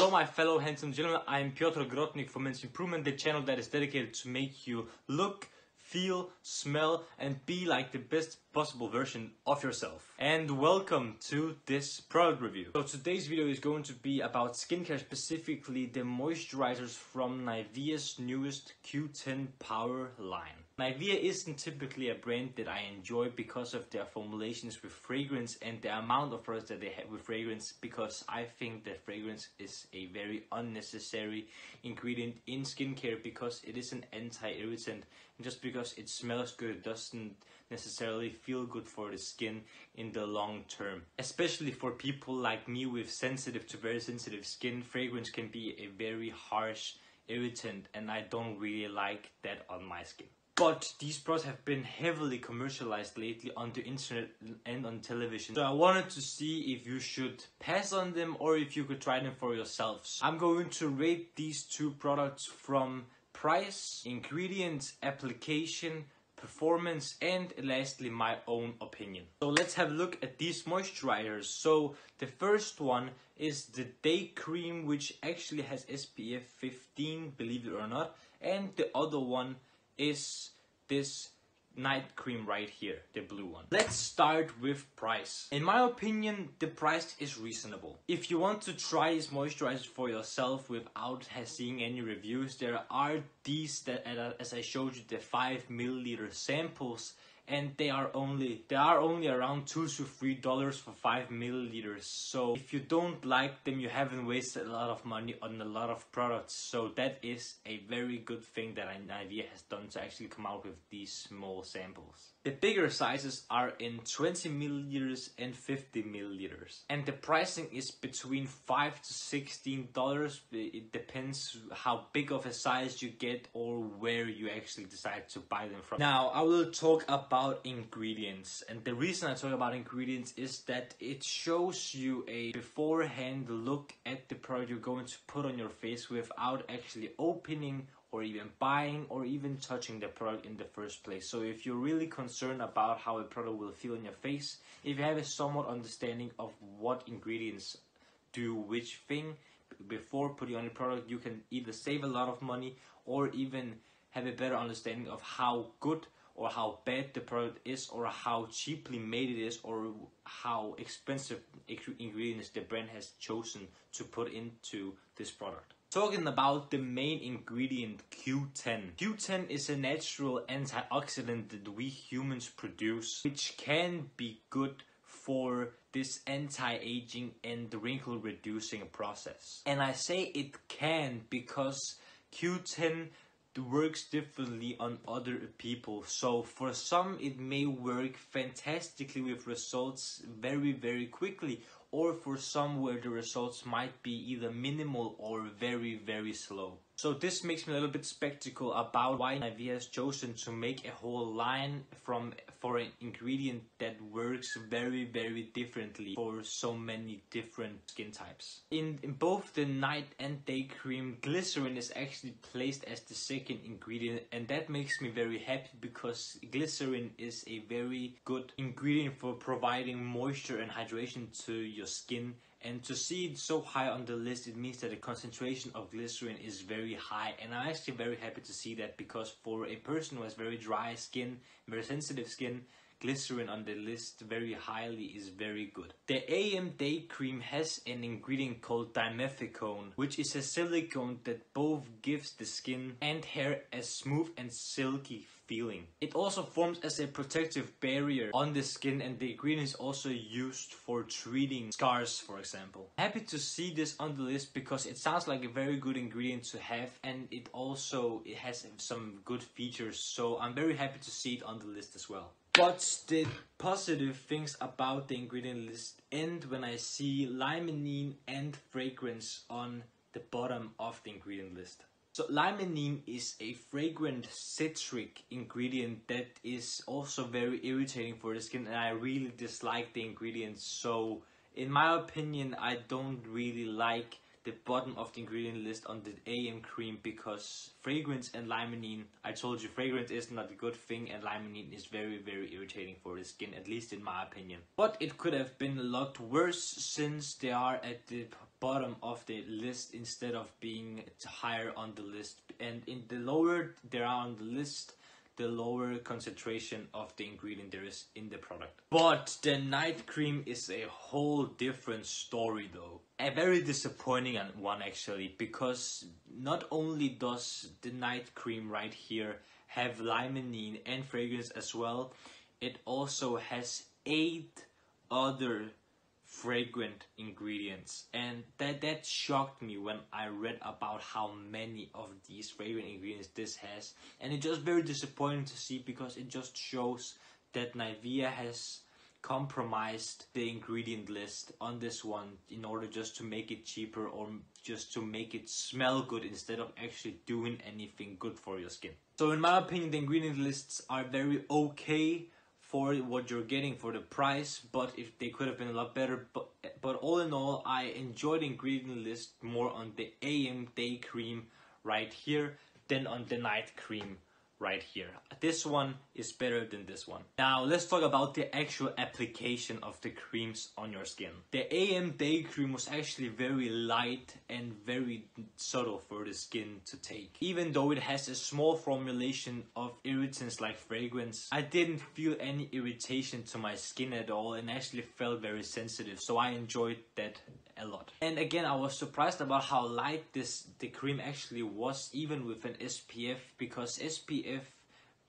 So my fellow handsome gentlemen, I am Piotr Grotnik from Men's Improvement, the channel that is dedicated to make you look, feel, smell and be like the best possible version of yourself. And welcome to this product review. So today's video is going to be about skincare, specifically the moisturizers from Nivea's newest Q10 Power line. Nivea isn't typically a brand that I enjoy because of their formulations with fragrance and the amount of products that they have with fragrance, because I think that fragrance is a very unnecessary ingredient in skincare because it is an anti-irritant, and just because it smells good it doesn't necessarily feel good for the skin in the long term. Especially for people like me with sensitive to very sensitive skin, fragrance can be a very harsh irritant and I don't really like that on my skin. But these products have been heavily commercialized lately on the internet and on television. So I wanted to see if you should pass on them or if you could try them for yourselves. I'm going to rate these two products from price, ingredients, application, performance, and lastly my own opinion. So let's have a look at these moisturizers. So the first one is the day cream, which actually has SPF 15, believe it or not, and the other one is this night cream right here, the blue one. Let's start with price. In my opinion, the price is reasonable. If you want to try these moisturizers for yourself without seeing any reviews, there are these that, as I showed you, the 5 milliliter samples, and they are only around $2 to $3 for 5 milliliters. So if you don't like them, you haven't wasted a lot of money on a lot of products. So that is a very good thing that Nivea has done to actually come out with these small samples. The bigger sizes are in 20 milliliters and 50 milliliters. And the pricing is between $5 to $16. It depends how big of a size you get or where you actually decide to buy them from. Now I will talk about ingredients, and the reason I talk about ingredients is that it shows you a beforehand look at the product you're going to put on your face without actually opening or even buying or even touching the product in the first place. So if you're really concerned about how a product will feel on your face, if you have a somewhat understanding of what ingredients do which thing before putting on the product, you can either save a lot of money or even have a better understanding of how good or how bad the product is, or how cheaply made it is, or how expensive ingredients the brand has chosen to put into this product. Talking about the main ingredient, Q10. Q10 is a natural antioxidant that we humans produce, which can be good for this anti-aging and wrinkle reducing process. And I say it can because Q10 works differently on other people. So for some it may work fantastically with results very quickly, or for some where the results might be either minimal or very slow. So this makes me a little bit skeptical about why Nivea has chosen to make a whole line for an ingredient that works very differently for so many different skin types. In both the night and day cream, glycerin is actually placed as the second ingredient, and that makes me very happy because glycerin is a very good ingredient for providing moisture and hydration to your skin. And to see it so high on the list, it means that the concentration of glycerin is very high, and I'm actually very happy to see that, because for a person who has very dry skin, very sensitive skin, glycerin on the list very highly is very good. The AM Day Cream has an ingredient called dimethicone, which is a silicone that both gives the skin and hair a smooth and silky feeling. It also forms as a protective barrier on the skin, and the ingredient is also used for treating scars, for example. Happy to see this on the list because it sounds like a very good ingredient to have, and it has some good features, so I'm very happy to see it on the list as well. But the positive things about the ingredient list end when I see limonene and fragrance on the bottom of the ingredient list. So limonene is a fragrant citric ingredient that is also very irritating for the skin, and I really dislike the ingredient. So in my opinion, I don't really like the bottom of the ingredient list on the AM cream, because fragrance and limonene, I told you fragrance is not a good thing, and limonene is very irritating for the skin, at least in my opinion. But it could have been a lot worse, since they are at the bottom of the list instead of being higher on the list. And in the lower they are on the list, the lower concentration of the ingredient there is in the product. But the night cream is a whole different story though. A very disappointing one actually, because not only does the night cream right here have limonene and fragrance as well, it also has 8 other fragrant ingredients, and that shocked me when I read about how many of these fragrant ingredients this has. And it's just very disappointing to see, because it just shows that Nivea has compromised the ingredient list on this one in order just to make it cheaper, or just to make it smell good instead of actually doing anything good for your skin. So in my opinion, the ingredient lists are very okay for what you're getting for the price, but if they could have been a lot better. But all in all, I enjoyed the ingredient list more on the AM day cream right here than on the night cream right here. This one is better than this one. Now let's talk about the actual application of the creams on your skin. The AM day cream was actually very light and very subtle for the skin to take. Even though it has a small formulation of irritants like fragrance, I didn't feel any irritation to my skin at all, and actually felt very sensitive, so I enjoyed that a lot. And again, I was surprised about how light the cream actually was, even with an SPF, because SPF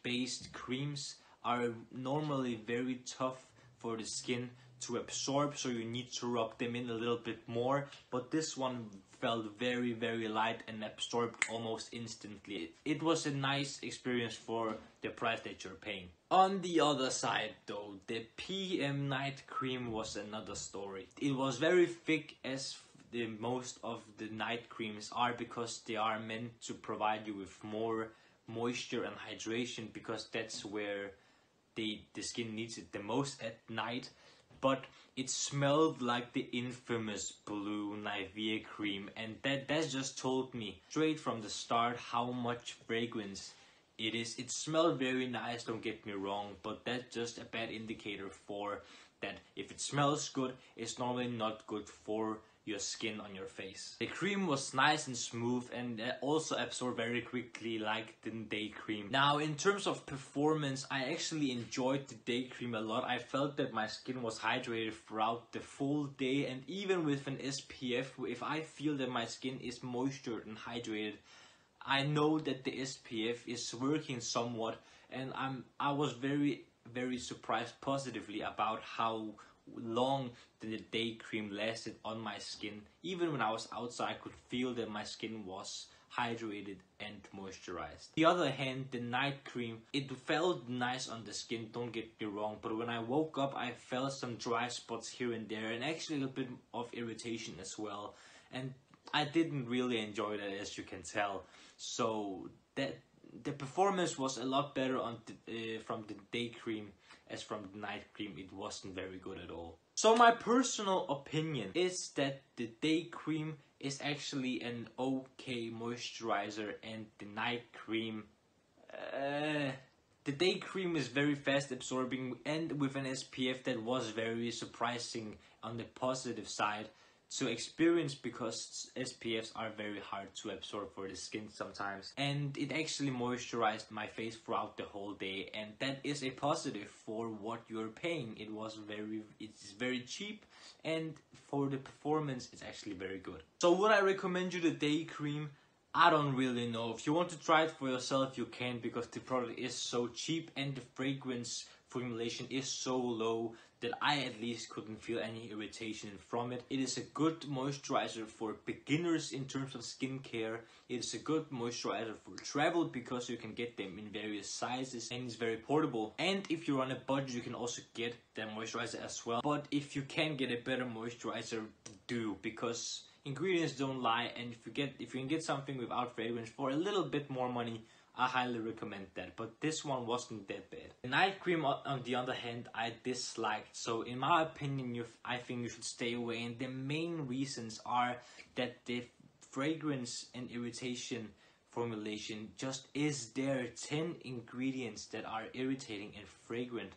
based creams are normally very tough for the skin to absorb, so you need to rub them in a little bit more. But this one felt very light and absorbed almost instantly. It was a nice experience for the price that you're paying. On the other side though, the PM night cream was another story. It was very thick, as the most of the night creams are, because they are meant to provide you with more moisture and hydration, because that's where the skin needs it the most at night. But it smelled like the infamous blue Nivea cream, and that just told me straight from the start how much fragrance it is. It smelled very nice, don't get me wrong, but that's just a bad indicator for that. If it smells good, it's normally not good for your skin on your face. The cream was nice and smooth, and also absorbed very quickly like the day cream. Now in terms of performance, I actually enjoyed the day cream a lot. I felt that my skin was hydrated throughout the full day, and even with an SPF, if I feel that my skin is moistured and hydrated, I know that the SPF is working somewhat, and I was very surprised positively about how long the day cream lasted on my skin. Even when I was outside, I could feel that my skin was hydrated and moisturized. The other hand, the night cream, it felt nice on the skin, don't get me wrong, but when I woke up I felt some dry spots here and there, and actually a little bit of irritation as well, and I didn't really enjoy that, as you can tell. So that the performance was a lot better on from the day cream as from the night cream. It wasn't very good at all. So my personal opinion is that the day cream is actually an okay moisturizer, and the night cream, the day cream is very fast absorbing, and with an SPF that was very surprising on the positive side to experience, because SPFs are very hard to absorb for the skin sometimes, and it actually moisturized my face throughout the whole day, and that is a positive for what you're paying. It's very cheap, and for the performance it's actually very good. So would I recommend you the day cream? I don't really know. If you want to try it for yourself, you can, because the product is so cheap and the fragrance formulation is so low that I at least couldn't feel any irritation from it. It is a good moisturizer for beginners in terms of skincare. It is a good moisturizer for travel, because you can get them in various sizes, and it's very portable. And if you're on a budget, you can also get that moisturizer as well. But if you can get a better moisturizer, do, because ingredients don't lie, and if you can get something without fragrance for a little bit more money, I highly recommend that. But this one wasn't that bad. The night cream, on the other hand, I disliked. So in my opinion, I think you should stay away. And the main reasons are that the fragrance and irritation formulation just is there. 10 ingredients that are irritating and fragrant.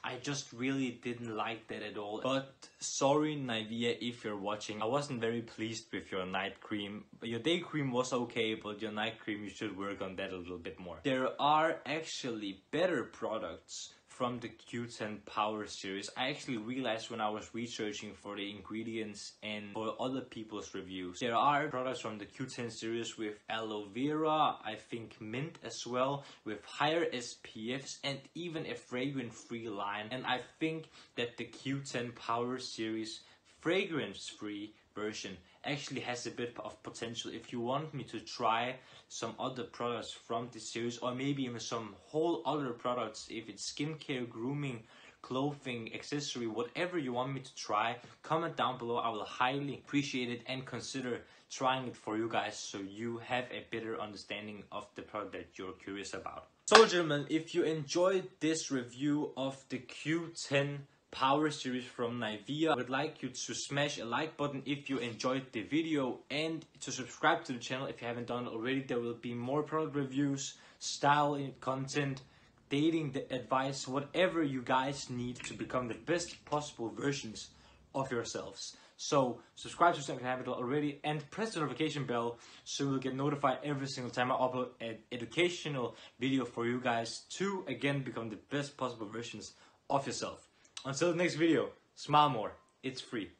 I just really didn't like that at all. But sorry Nivea, if you're watching, I wasn't very pleased with your night cream. Your day cream was okay, but your night cream, you should work on that a little bit more. There are actually better products from the Q10 Power series. I actually realized when I was researching for the ingredients and for other people's reviews. There are products from the Q10 series with aloe vera, I think mint as well, with higher SPFs and even a fragrance-free line. And I think that the Q10 Power series fragrance-free version actually has a bit of potential. If you want me to try some other products from this series, or maybe even some whole other products, if it's skincare, grooming, clothing, accessory, whatever you want me to try, comment down below. I will highly appreciate it and consider trying it for you guys, so you have a better understanding of the product that you're curious about. So gentlemen, if you enjoyed this review of the Q10 Power series from Nivea, I would like you to smash a like button if you enjoyed the video, and to subscribe to the channel if you haven't done it already. There will be more product reviews, style content, dating advice, whatever you guys need to become the best possible versions of yourselves. So subscribe to the channel if you haven't already, and press the notification bell so you'll get notified every single time I upload an educational video for you guys to again become the best possible versions of yourself. Until the next video, smile more. It's free.